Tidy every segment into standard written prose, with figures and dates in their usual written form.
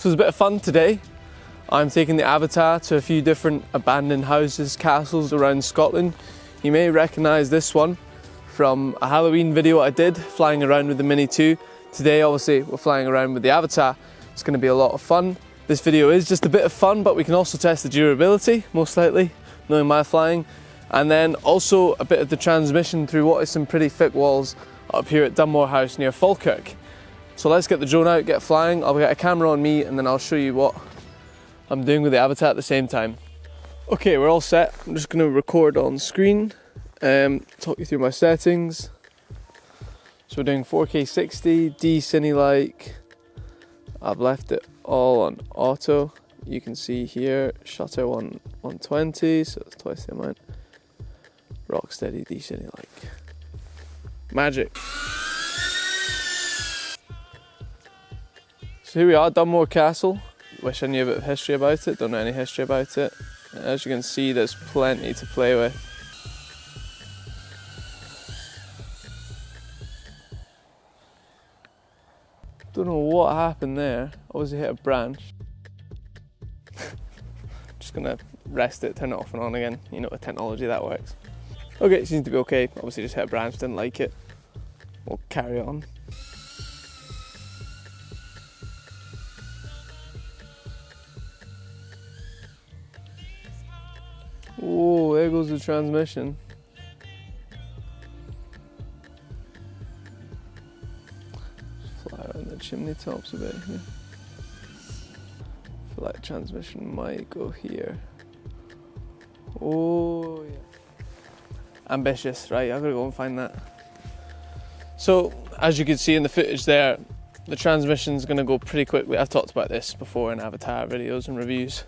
So it's a bit of fun today. I'm taking the Avatar to a few different abandoned houses, castles around Scotland. You may recognise this one from a Halloween video I did, flying around with the Mini 2. Today, obviously, we're flying around with the Avatar. It's going to be a lot of fun. This video is just a bit of fun, but we can also test the durability, most likely, knowing my flying. And then also a bit of the transmission through what is some pretty thick walls up here at Dunmore House near Falkirk. So let's get the drone out, get flying. I'll get a camera on me and then I'll show you what I'm doing with the Avatar at the same time. Okay, we're all set. I'm just going to record on screen, talk you through my settings. So we're doing 4K 60, D-Cine-like. I've left it all on auto. You can see here, shutter 120, so it's twice the amount. Rock steady, D-Cine-like. Magic. So here we are, Dunmore Castle. Wish I knew a bit of history about it, don't know any history about it. As you can see, there's plenty to play with. Don't know what happened there. Obviously hit a branch. Just gonna rest it, turn it off and on again. You know, with technology that works. Okay, it seems to be okay. Obviously just hit a branch, didn't like it. We'll carry on. Oh, there goes the transmission. Just fly around the chimney tops a bit here. I feel like transmission might go here. Oh yeah. Ambitious, right? I've got to go and find that. So, as you can see in the footage there, the transmission's going to go pretty quickly. I've talked about this before in Avatar videos and reviews.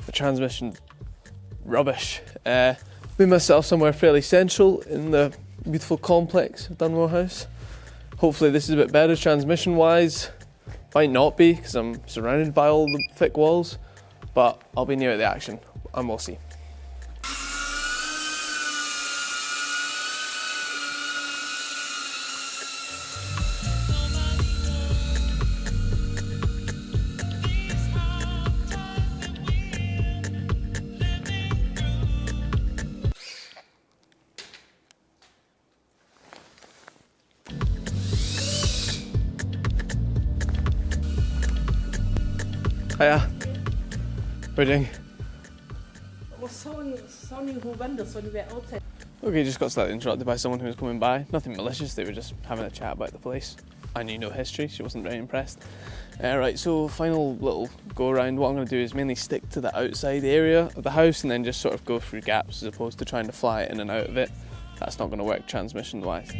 The transmission, rubbish. Made myself somewhere fairly central in the beautiful complex of Dunmore House. Hopefully this is a bit better transmission-wise. Might not be, because I'm surrounded by all the thick walls, but I'll be near the action, and we'll see. Hiya. What are you doing? I was showing you who windows when you were outside. Okay, just got slightly interrupted by someone who was coming by. Nothing malicious, they were just having a chat about the place. I knew no history, she wasn't very impressed. Right, so final little go around. What I'm going to do is mainly stick to the outside area of the house and then just sort of go through gaps as opposed to trying to fly in and out of it. That's not going to work transmission wise.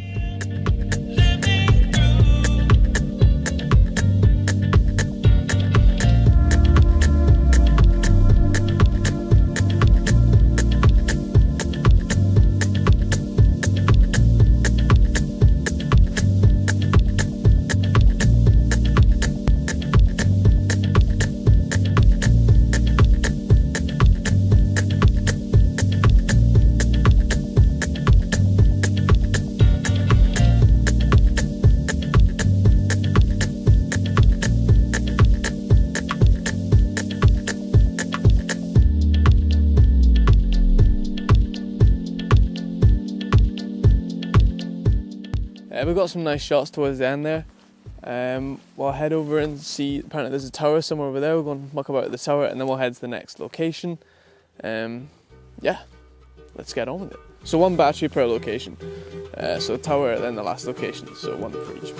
We've got some nice shots towards the end there. We'll head over and see, apparently there's a tower somewhere over there. We'll go and muck about at the tower and then we'll head to the next location. Yeah, let's get on with it. So one battery per location. So tower, then the last location, so one for each.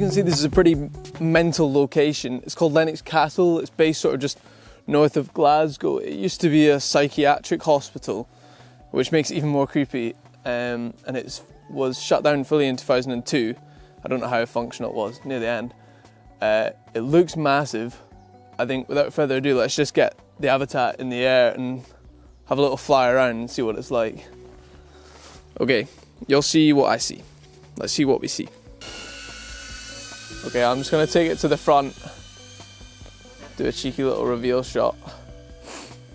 can see, this is a pretty mental location. It's called Lennox Castle. It's based sort of just north of Glasgow. It used to be a psychiatric hospital, which makes it even more creepy. And it was shut down fully in 2002. I don't know how functional it was near the end. It looks massive. I think without further ado, let's just get the Avata in the air and have a little fly around and see what it's like. Okay, you'll see what I see. Let's see what we see. Okay, I'm just gonna take it to the front, do a cheeky little reveal shot,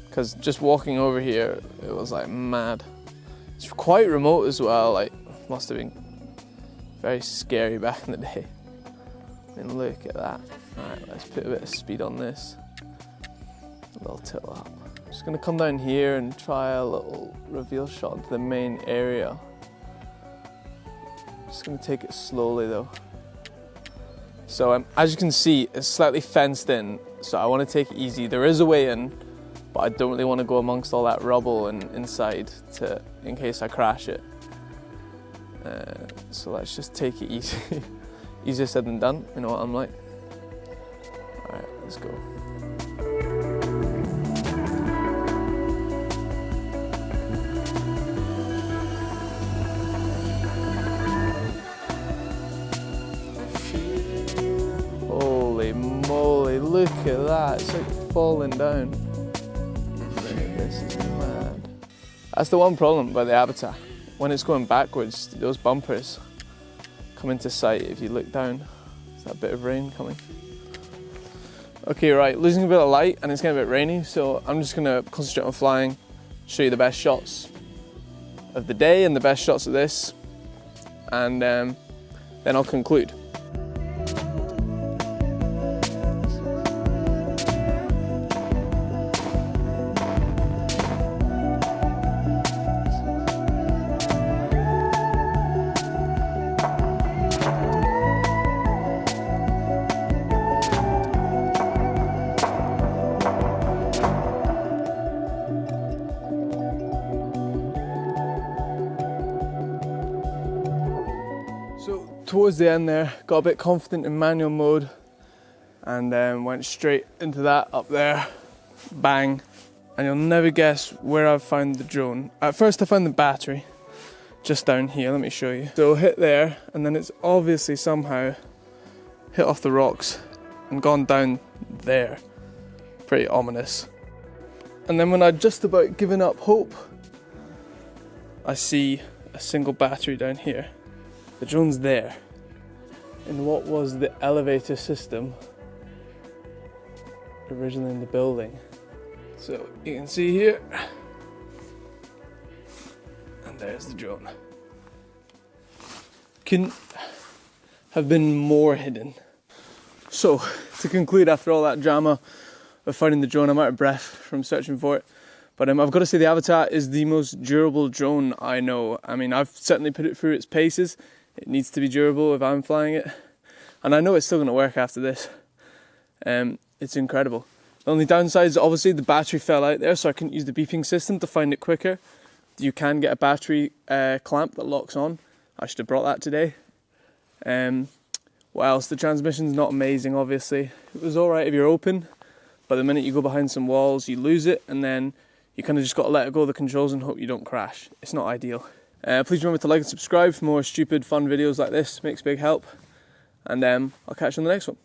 because just walking over here, it was like mad. It's quite remote as well, like must have been very scary back in the day. I mean, look at that. Alright, let's put a bit of speed on this. A little tilt up. I'm just gonna come down here and try a little reveal shot into the main area. Just gonna take it slowly though. So as you can see, it's slightly fenced in, so I want to take it easy. There is a way in, but I don't really want to go amongst all that rubble and inside in case I crash it. So let's just take it easy. Easier said than done, you know what I'm like. Alright, let's go. Holy moly, look at that, it's like falling down. This is mad. That's the one problem by the Avata. When it's going backwards, those bumpers come into sight if you look down. There's that bit of rain coming. Okay, right, losing a bit of light and it's getting a bit rainy, so I'm just gonna concentrate on flying, show you the best shots of the day and the best shots of this, and then I'll conclude. So towards the end there, got a bit confident in manual mode and then went straight into that up there, bang. And you'll never guess where I've found the drone. At first I found the battery, just down here, let me show you. So hit there, and then it's obviously somehow hit off the rocks and gone down there. Pretty ominous. And then when I'd just about given up hope, I see a single battery down here. The drone's there, in what was the elevator system originally in the building. So you can see here, and there's the drone. Couldn't have been more hidden. So to conclude, after all that drama of finding the drone, I'm out of breath from searching for it. But I've got to say the Avata is the most durable drone I know. I mean, I've certainly put it through its paces. It needs to be durable if I'm flying it. And I know it's still going to work after this. It's incredible. The only downside is obviously the battery fell out there, so I couldn't use the beeping system to find it quicker. You can get a battery clamp that locks on. I should have brought that today. What else? The transmission's not amazing, obviously. It was alright if you're open, but the minute you go behind some walls, you lose it, and then you kind of just got to let it go of the controls and hope you don't crash. It's not ideal. Please remember to like and subscribe for more stupid fun videos like this. Makes a big help. And I'll catch you on the next one.